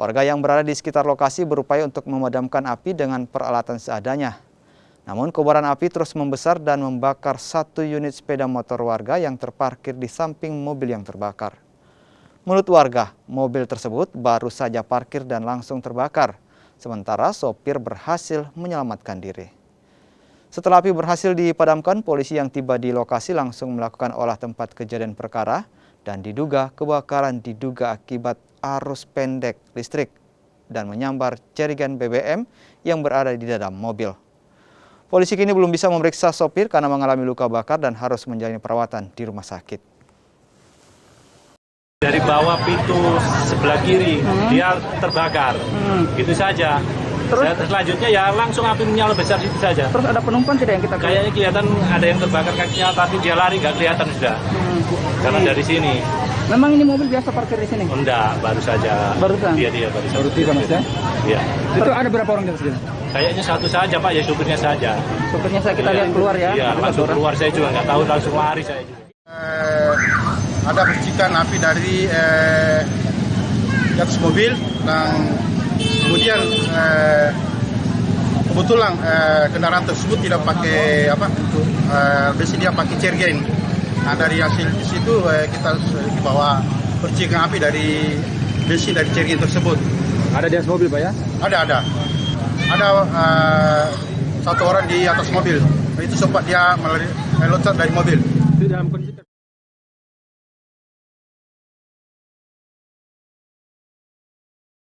Warga yang berada di sekitar lokasi berupaya untuk memadamkan api dengan peralatan seadanya. Namun kobaran api terus membesar dan membakar satu unit sepeda motor warga yang terparkir di samping mobil yang terbakar. Menurut warga, mobil tersebut baru saja parkir dan langsung terbakar, sementara sopir berhasil menyelamatkan diri. Setelah api berhasil dipadamkan, polisi yang tiba di lokasi langsung melakukan olah tempat kejadian perkara dan diduga kebakaran diduga akibat arus pendek listrik dan menyambar jerigen BBM yang berada di dalam mobil. Polisi kini belum bisa memeriksa sopir karena mengalami luka bakar dan harus menjalani perawatan di rumah sakit. Dari bawah pintu sebelah kiri dia terbakar, gitu saja. Terus selanjutnya ya langsung api menyala besar itu saja. Terus ada penumpang tidak yang kita kayaknya kelihatan ada yang terbakar kakinya, tapi dia lari nggak kelihatan sudah. Karena dari sini. Memang ini mobil biasa parkir di sini? Enggak, baru saja. Barusan? Dia baru saja. Baru tiga mas ya? Iya. Itu ada berapa orang di sini? Kayaknya satu saja Pak, ya supirnya saja. Supirnya saya kita lihat keluar ya? Iya, langsung keluar, saya juga nggak tahu, langsung lari saya juga. Ada percikan api dari di atas mobil dan kemudian kebetulan kendaraan tersebut tidak pakai biasanya dia pakai jerigen. Nah, dari hasil di situ kita bawa percikan api dari bensin dari jerigen tersebut. Ada di atas mobil Pak ya? Ada satu orang di atas mobil. Itu sempat dia meloncat dari mobil. Di dalam kondisi